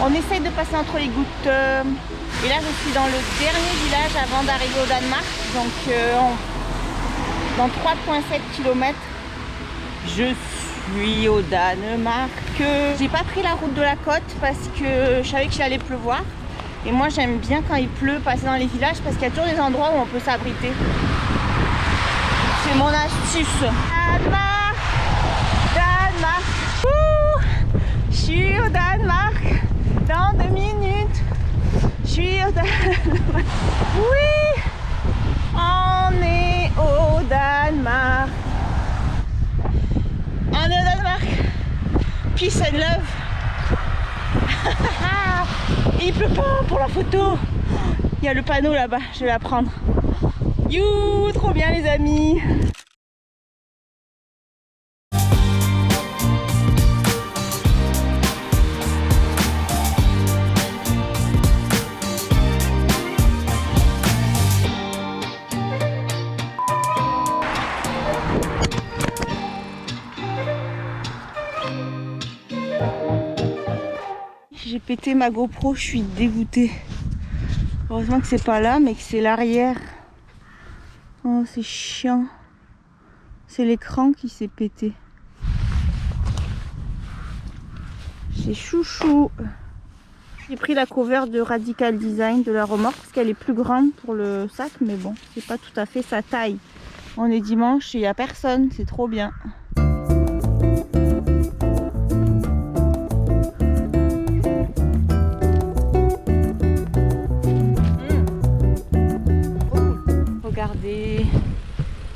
On essaye de passer entre les gouttes. Et là, je suis dans le dernier village avant d'arriver au Danemark. Donc, dans 3,7 km, je suis au Danemark. J'ai pas pris la route de la côte parce que je savais qu'il allait pleuvoir. Et moi, j'aime bien quand il pleut passer dans les villages parce qu'il y a toujours des endroits où on peut s'abriter. C'est mon astuce. Danemark, Danemark. Ouh, je suis au Danemark. Dans 2 minutes, je suis au Danemark. Oui, on est au Danemark. On est au Danemark. Peace and love. Il pleut pas pour la photo. Il y a le panneau là-bas, je vais la prendre. You, trop bien les amis. J'ai pété ma GoPro, je suis dégoûtée. Heureusement que c'est pas là, mais que c'est l'arrière. Oh, c'est chiant. C'est l'écran qui s'est pété. C'est chouchou. J'ai pris la cover de Radical Design de la remorque parce qu'elle est plus grande pour le sac, mais bon, c'est pas tout à fait sa taille. On est dimanche et il n'y a personne, c'est trop bien. Regardez.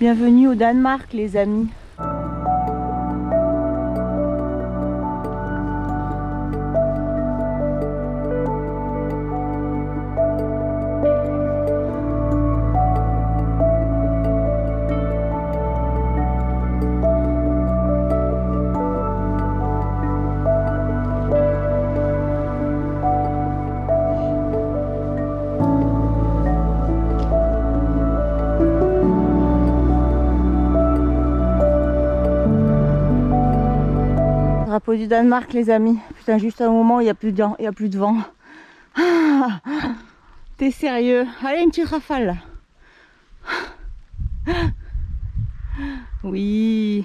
Bienvenue au Danemark les amis. Drapeau du Danemark les amis. Putain, juste à un moment où il n'y a plus de vent. Ah, t'es sérieux? Allez, une petite rafale là. Oui.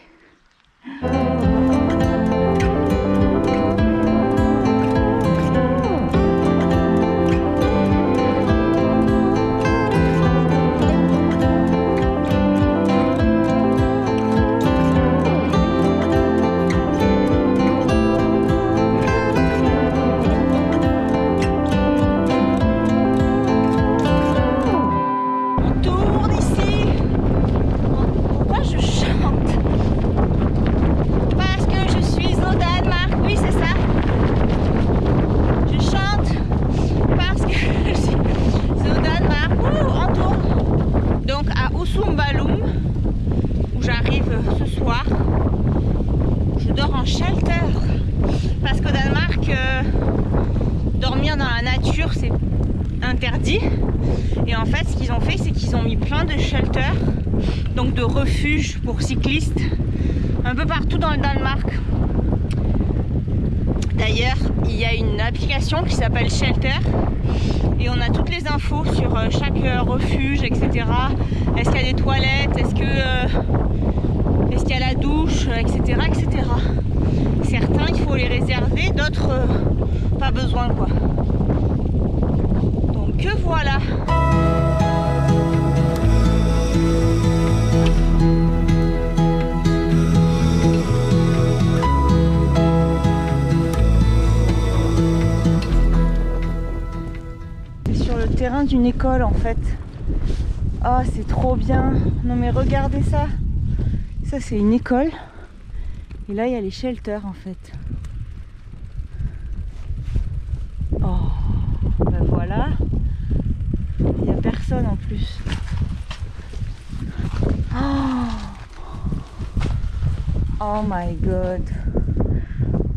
Interdit. Et en fait, ce qu'ils ont fait, c'est qu'ils ont mis plein de shelters, donc de refuges pour cyclistes, un peu partout dans le Danemark. D'ailleurs, il y a une application qui s'appelle Shelter et on a toutes les infos sur chaque refuge, etc. Est-ce qu'il y a des toilettes, est-ce qu'il y a la douche, etc., etc. Certains, il faut les réserver, d'autres, pas besoin, quoi. Que voilà. C'est sur le terrain d'une école en fait. Ah, c'est trop bien. Non mais regardez ça. Ça c'est une école. Et là il y a les shelters en fait. Oh, ben voilà. Il n'y a personne en plus. Oh my god.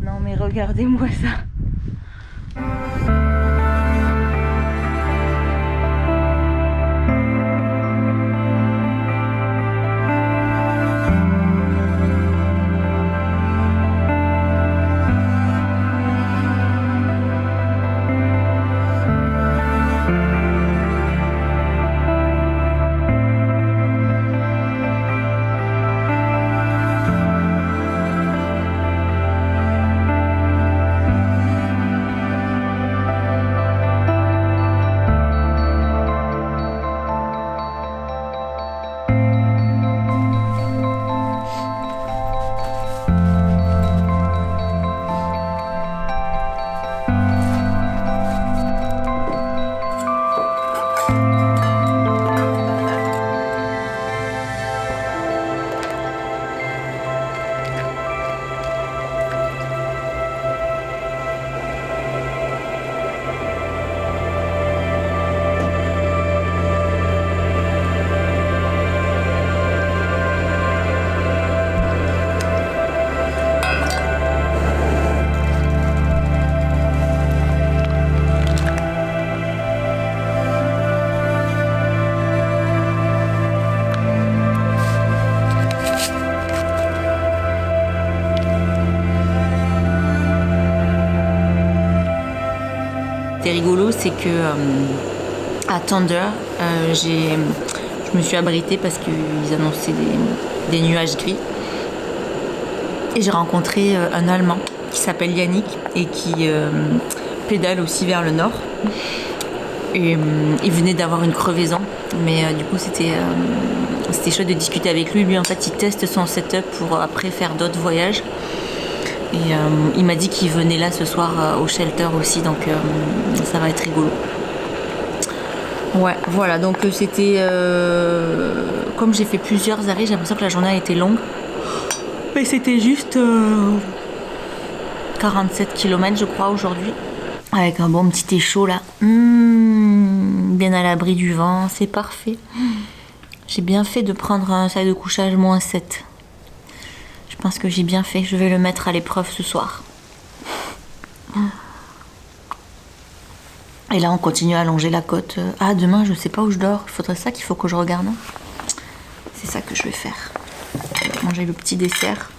Non mais regardez-moi ça. était rigolo, c'est que à Thunder, je me suis abritée parce qu'ils annonçaient des nuages gris. Et j'ai rencontré un Allemand qui s'appelle Yannick et qui pédale aussi vers le nord. Et il venait d'avoir une crevaison, mais du coup c'était chouette de discuter avec lui. Lui en fait il teste son setup pour après faire d'autres voyages. Et il m'a dit qu'il venait là ce soir au shelter aussi, donc ça va être rigolo. Ouais, voilà, donc c'était... comme j'ai fait plusieurs arrêts, j'ai l'impression que la journée a été longue. Mais c'était juste 47 km je crois aujourd'hui. Avec un bon petit thé chaud là. Bien à l'abri du vent, c'est parfait. J'ai bien fait de prendre un sac de couchage -7. Je pense que j'ai bien fait, je vais le mettre à l'épreuve ce soir. Et là on continue à longer la côte. Ah demain je sais pas où je dors, il faudrait ça qu'il faut que je regarde. C'est ça que je vais faire. Manger le petit dessert.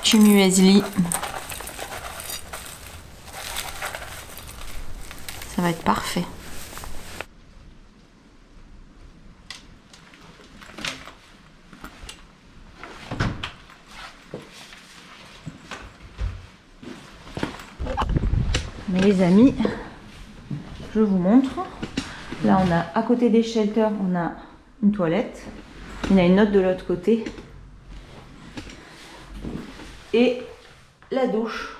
Du muesli. Ça va être parfait. Mais les amis, je vous montre. Là, on a à côté des shelters, on a une toilette. Il y en a une autre de l'autre côté. Et la douche.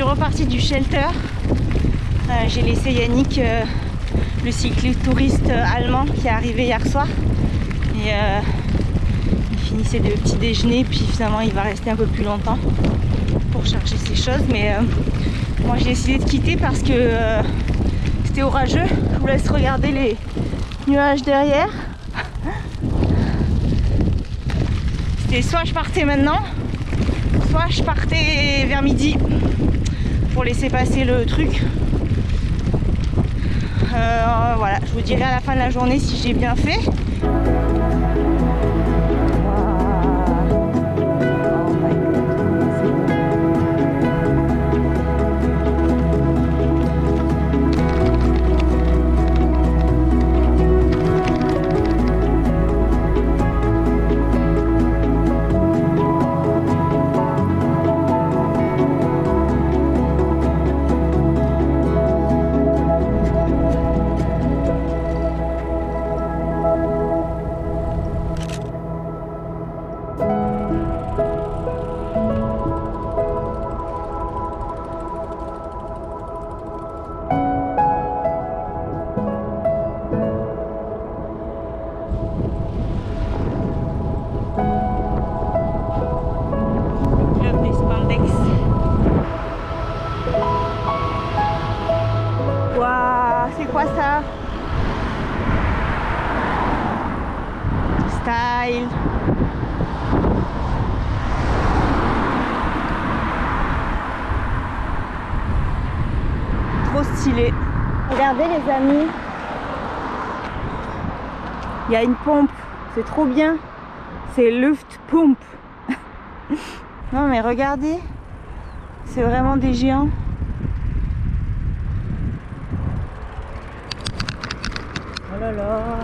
Reparti du shelter. J'ai laissé Yannick, le cycliste-touriste allemand qui est arrivé hier soir. Et il finissait le petit déjeuner, puis finalement il va rester un peu plus longtemps pour charger ses choses. Mais moi j'ai décidé de quitter parce que c'était orageux. Je vous laisse regarder les nuages derrière. C'était soit je partais maintenant, soit je partais vers midi pour laisser passer le truc. Voilà, je vous dirai à la fin de la journée si j'ai bien fait. c'est quoi ça? Style. Trop stylé. Regardez les amis. Il y a une pompe. C'est trop bien. C'est Luftpump. Non mais regardez. C'est vraiment des géants. Oh là là.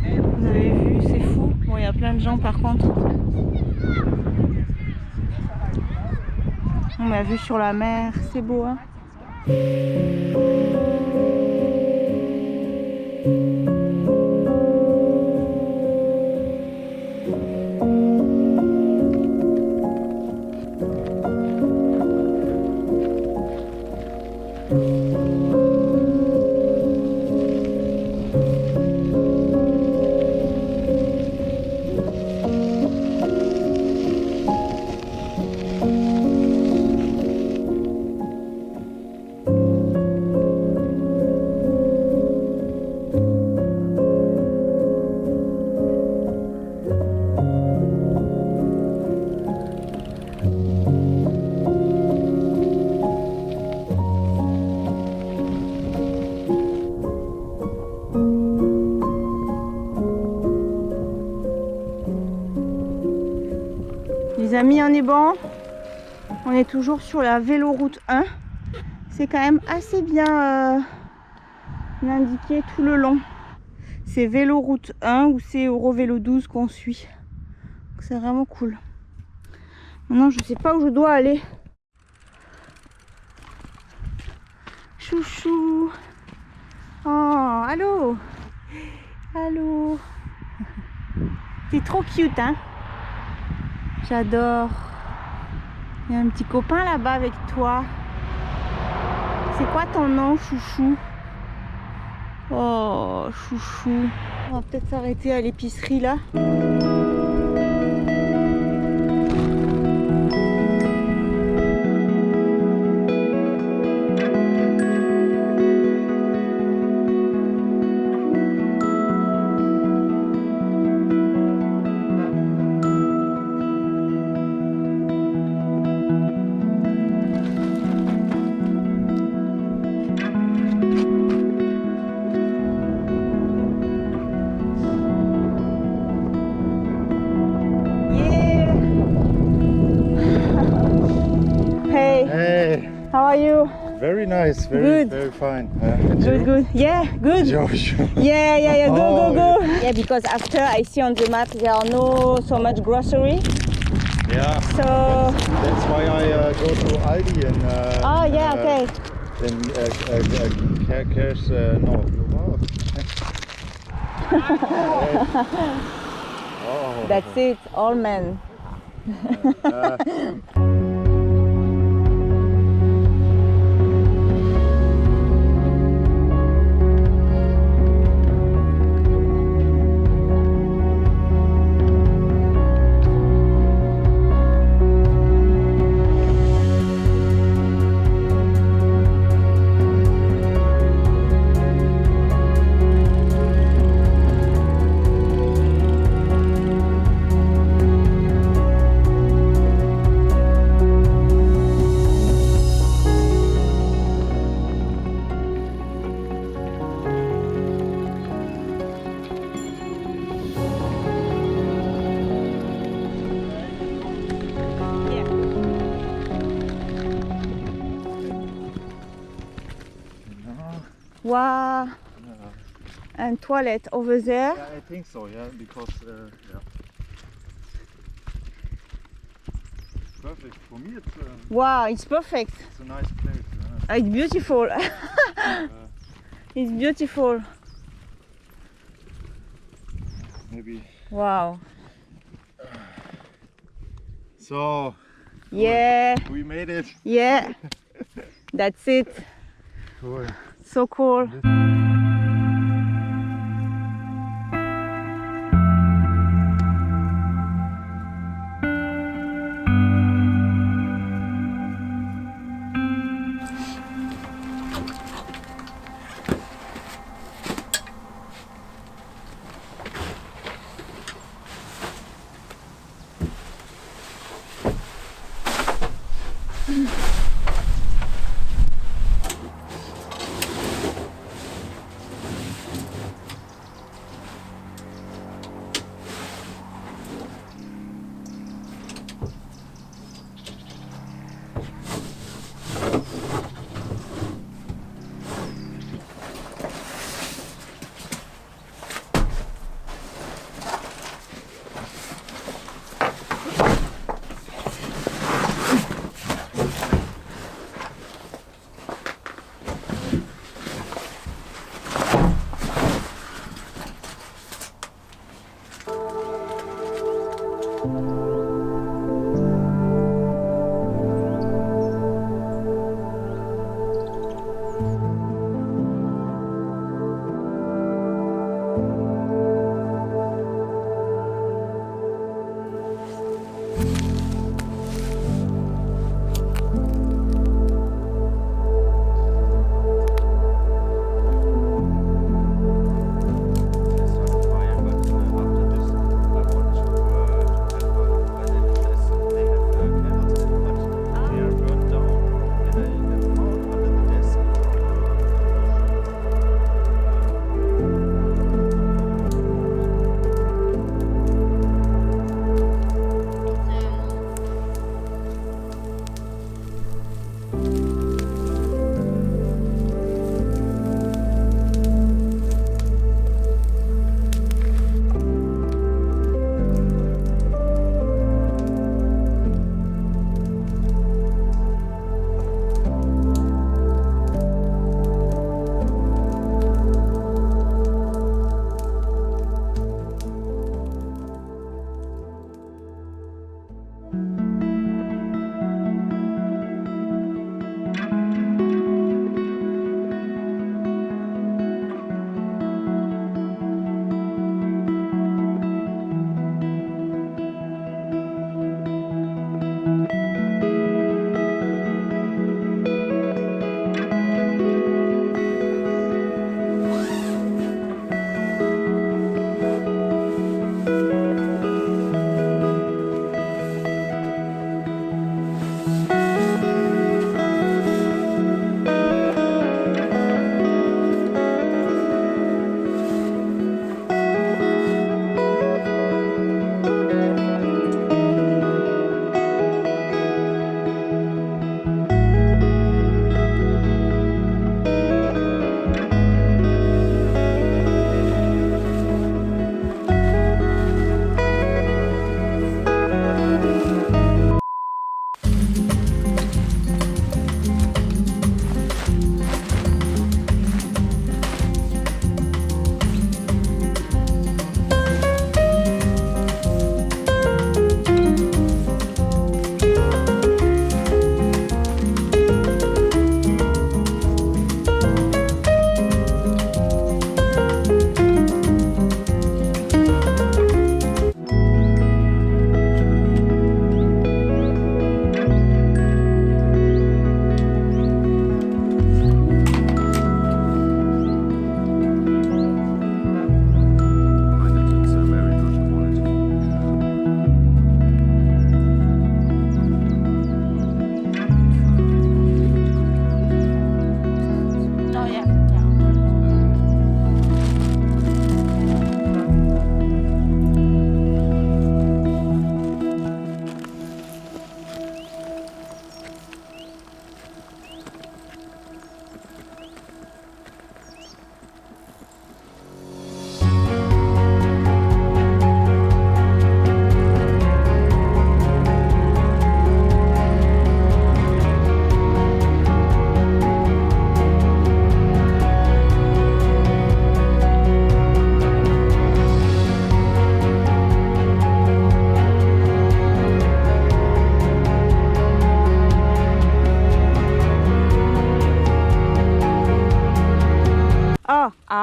Vous avez vu, c'est fou. Bon, il y a plein de gens par contre. On a vu sur la mer, c'est beau hein. Les amis, on est bon. On est toujours sur la véloroute 1. C'est quand même assez bien indiqué tout le long. C'est véloroute 1 ou c'est Eurovélo 12 qu'on suit. C'est vraiment cool. Maintenant, je sais pas où je dois aller. Chouchou. Oh, allô. Allô. T'es trop cute, hein. J'adore. Il y a un petit copain là-bas avec toi. C'est quoi ton nom, chouchou? Oh, chouchou. On va peut-être s'arrêter à l'épicerie là. How are you? Very nice, Good. very fine. Good, good. Yeah, good. Josh. Yeah. Go, Oh, go. Yeah, because after I see on the map there are no so much grocery. Yeah. So. That's why I go to Aldi and. Oh yeah, okay. Then cash no. Oh. That's it, all men. Wow. And toilet over there. Yeah, I think so. Yeah, because yeah. Perfect for me. Wow, it's perfect. It's a nice place. Yeah. It's beautiful. It's beautiful. Maybe. Wow. So. Yeah. We made it. Yeah. That's it. Cool. So cool.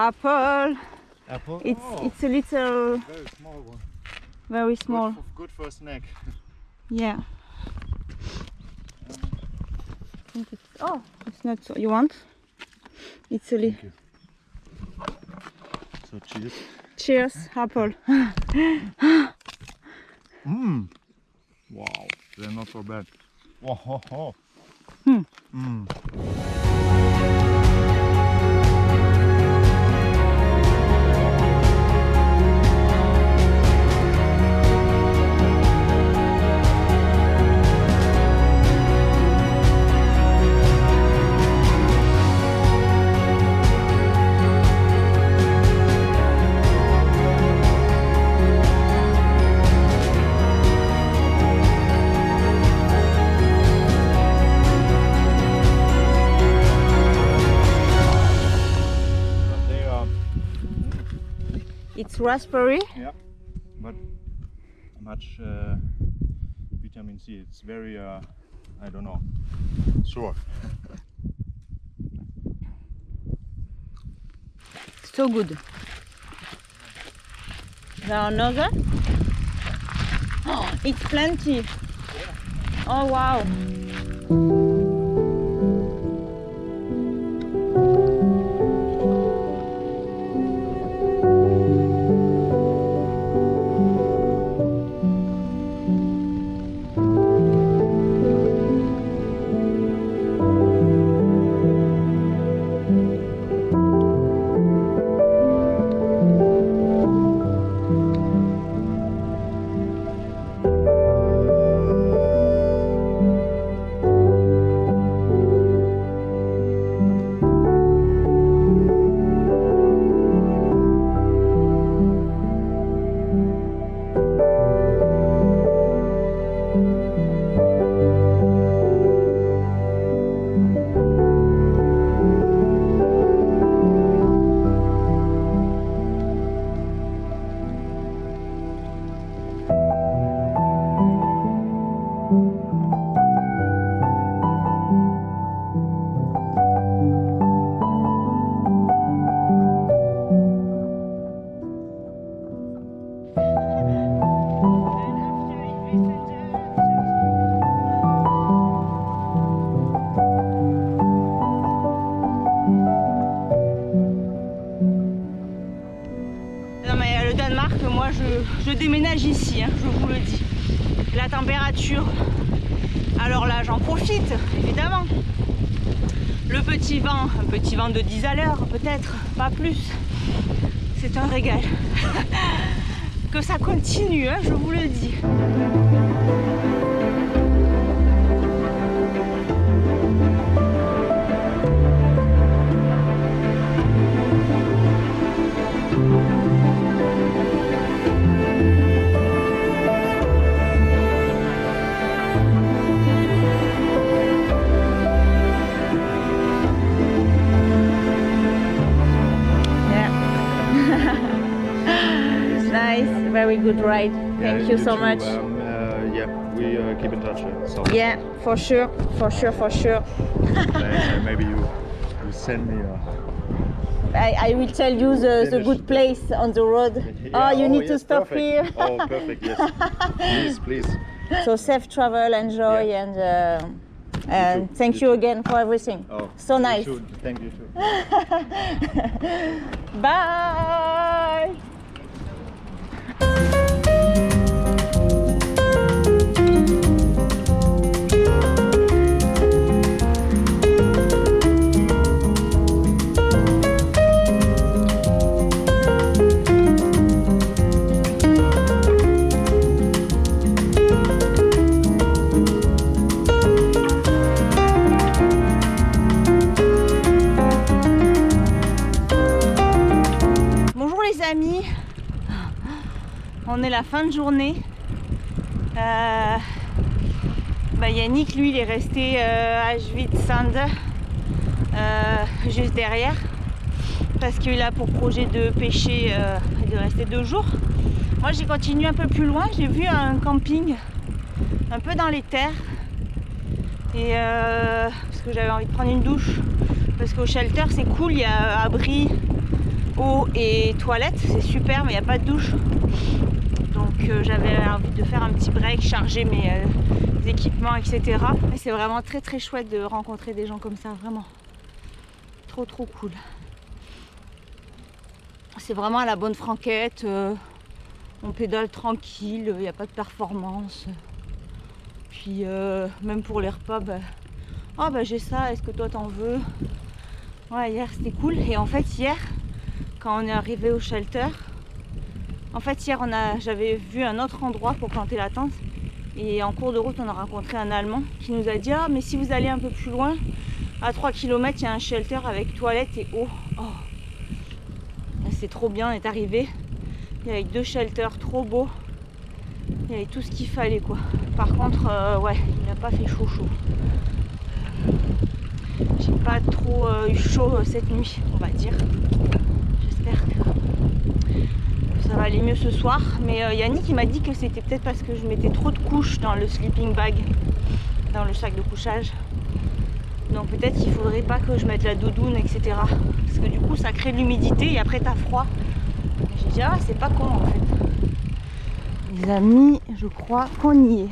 apple. Apple? It's Oh, it's a little, very small one. very small. Good for a snack. Yeah. I think it's, oh, it's not so. You want? It's a little. Thank you. So cheers. Cheers, apple. Mmm. Wow, they're not so bad. Oh, ho, ho. Hmm. Mm. They are, It's raspberry. yeah, but much vitamin C. It's very, I don't know, sure. So good. There are another? Oh, it's plenty. Oh wow. Non mais le Danemark, moi je déménage ici, hein, je vous le dis. La température, alors là j'en profite, évidemment. Le petit vent, un petit vent de 10 à l'heure peut-être, pas plus. C'est un régal. Que ça continue, hein, je vous le dis. Nice, very good ride. Thank you so much. Yeah, we keep in touch. So Yeah, for sure, for sure, for sure. maybe you send me I will tell you the good place on the road. Yeah, you need to yes, stop perfect. here. Oh, perfect, yes. Please. So safe travel, enjoy, Yeah. and thank you again for everything. Oh, So you nice. too. Thank you too. Bye. Amis, on est la fin de journée. Yannick, lui, il est resté à Svitsand, juste derrière, parce qu'il a pour projet de pêcher et de rester 2 jours. Moi, j'ai continué un peu plus loin. J'ai vu un camping un peu dans les terres, et parce que j'avais envie de prendre une douche, parce qu'au shelter c'est cool, il y a abri eau et toilette, c'est super, mais il n'y a pas de douche. Donc j'avais envie de faire un petit break, charger mes équipements, etc. Et c'est vraiment très très chouette de rencontrer des gens comme ça, vraiment. Trop trop cool. C'est vraiment à la bonne franquette, on pédale tranquille, il n'y a pas de performance. Puis même pour les repas, oh j'ai ça, est-ce que toi t'en veux? Ouais, hier c'était cool. Et en fait hier, quand on est arrivé au shelter, en fait hier j'avais vu un autre endroit pour planter la tente. Et en cours de route on a rencontré un Allemand qui nous a dit ah mais si vous allez un peu plus loin, à 3 km il y a un shelter avec toilette et eau. Oh. C'est trop bien, on est arrivé. Il y avait 2 shelters trop beaux. Il y avait tout ce qu'il fallait quoi. Par contre ouais, il n'a pas fait chaud. J'ai pas trop eu chaud cette nuit, on va dire. J'espère que ça va aller mieux ce soir. Mais Yannick il m'a dit que c'était peut-être parce que je mettais trop de couches dans le sleeping bag, dans le sac de couchage. Donc peut-être qu'il faudrait pas que je mette la doudoune, etc. Parce que du coup ça crée de l'humidité et après t'as froid. J'ai dit ah c'est pas con en fait. Les amis, je crois qu'on y est.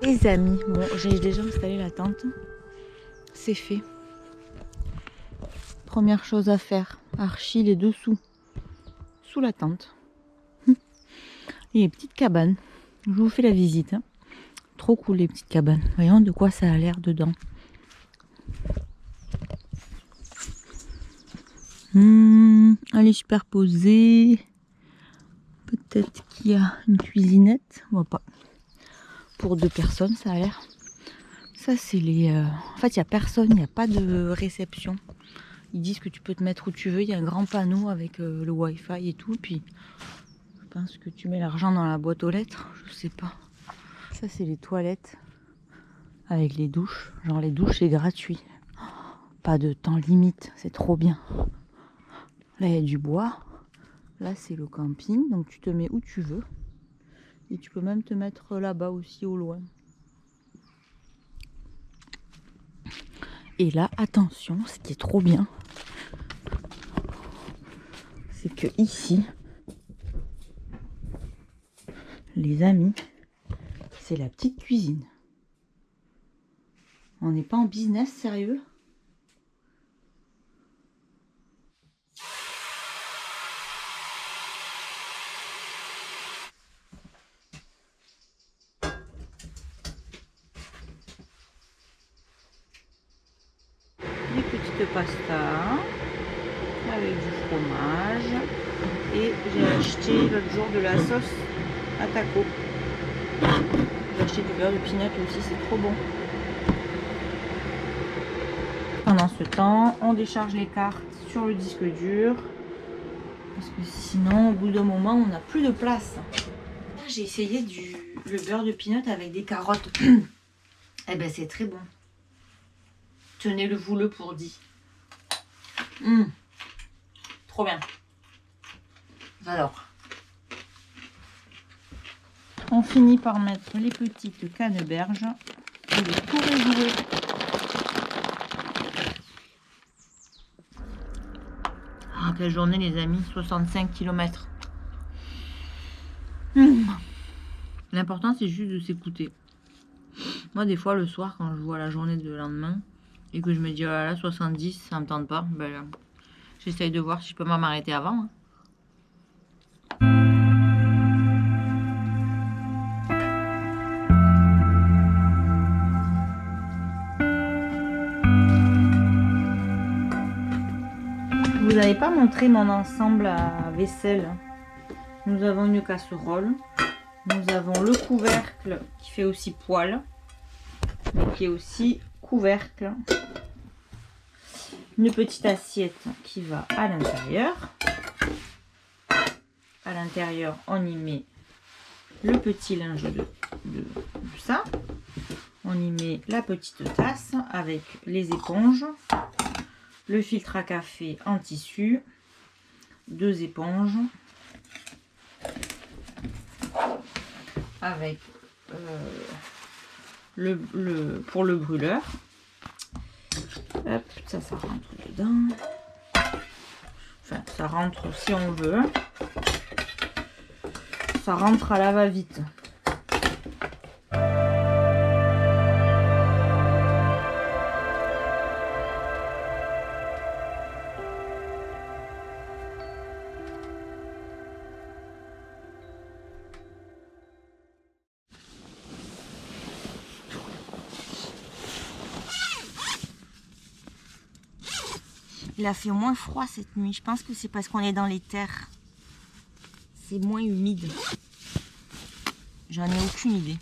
Les amis, bon j'ai déjà installé la tente, c'est fait. Première chose à faire, archi les dessous, sous la tente. Et les petites cabanes, je vous fais la visite. Hein. Trop cool les petites cabanes, voyons de quoi ça a l'air dedans. Elle est superposée. Peut-être qu'il y a une cuisinette, on voit pas. Pour 2 personnes ça a l'air. Ça c'est les... En fait il n'y a personne, il n'y a pas de réception. Ils disent que tu peux te mettre où tu veux, il y a un grand panneau avec le wifi et tout. Puis je pense que tu mets l'argent dans la boîte aux lettres, je sais pas. Ça c'est les toilettes avec les douches. Genre les douches c'est gratuit. Pas de temps limite, c'est trop bien. Là il y a du bois. Là c'est le camping, donc tu te mets où tu veux. Et tu peux même te mettre là-bas aussi au loin. Et là, attention, ce qui est trop bien, c'est que ici, les amis, c'est la petite cuisine. On n'est pas en business, sérieux? Des petites pastas avec du fromage et j'ai acheté l'autre jour de la sauce à taco. J'ai acheté du beurre de pinot aussi, c'est trop bon. Pendant ce temps, on décharge les cartes sur le disque dur parce que sinon au bout d'un moment on n'a plus de place. J'ai essayé le beurre de pinot avec des carottes. Eh ben c'est très bon. Tenez-le-vous-le pour dit. Trop bien. J'adore. On finit par mettre les petites canneberges et le tout réjouer. Ah, quelle journée les amis, 65 km. L'important c'est juste de s'écouter. Moi des fois le soir quand je vois la journée de lendemain et que je me dis oh là là 70 ça me tente pas, ben, j'essaye de voir si je peux pas m'arrêter avant. Hein. Je vous avais pas montré mon ensemble à vaisselle. Nous avons une casserole. Nous avons le couvercle qui fait aussi poêle, mais qui est aussi couvercle. Une petite assiette qui va à l'intérieur. À l'intérieur, on y met le petit linge de ça. On y met la petite tasse avec les éponges, le filtre à café en tissu, 2 éponges, avec pour le brûleur. Hop, ça rentre dedans. Enfin, ça rentre si on veut. Ça rentre à la va-vite. Il a fait moins froid cette nuit. Je pense que c'est parce qu'on est dans les terres. C'est moins humide. J'en ai aucune idée.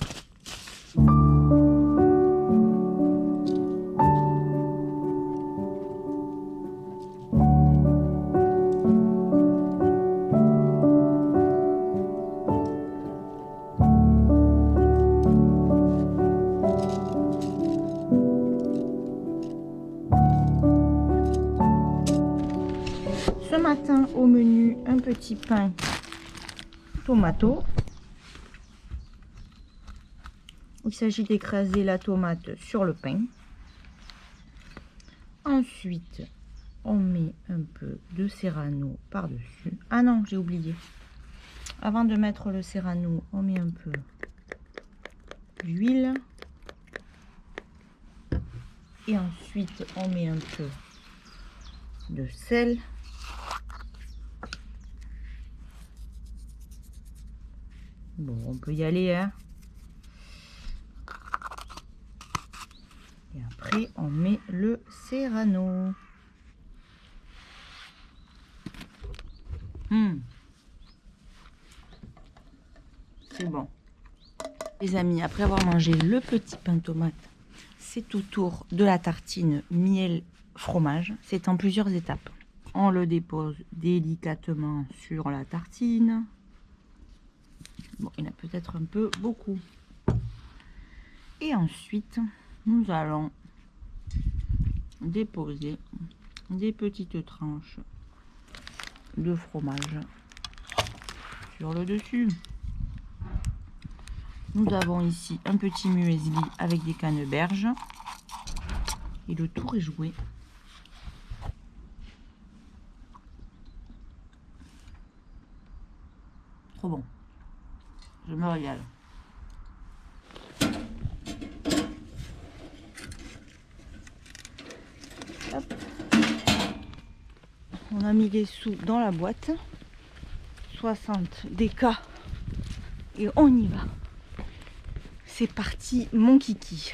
Ce matin au menu, un petit pain tomato. Il s'agit d'écraser la tomate sur le pain. Ensuite, on met un peu de serrano par-dessus. Ah non, j'ai oublié. Avant de mettre le serrano, on met un peu d'huile. Et ensuite, on met un peu de sel. Bon, on peut y aller, hein. Et après, on met le serrano. C'est bon. Les amis, après avoir mangé le petit pain tomate, c'est au tour de la tartine miel fromage. C'est en plusieurs étapes. On le dépose délicatement sur la tartine. Bon, il y en a peut-être un peu beaucoup. Et ensuite, nous allons déposer des petites tranches de fromage sur le dessus. Nous avons ici un petit muesli avec des canneberges. Et le tour est joué. Trop bon. Je me régale. Hop. On a mis les sous dans la boîte. 60 DK. Et on y va. C'est parti, mon kiki.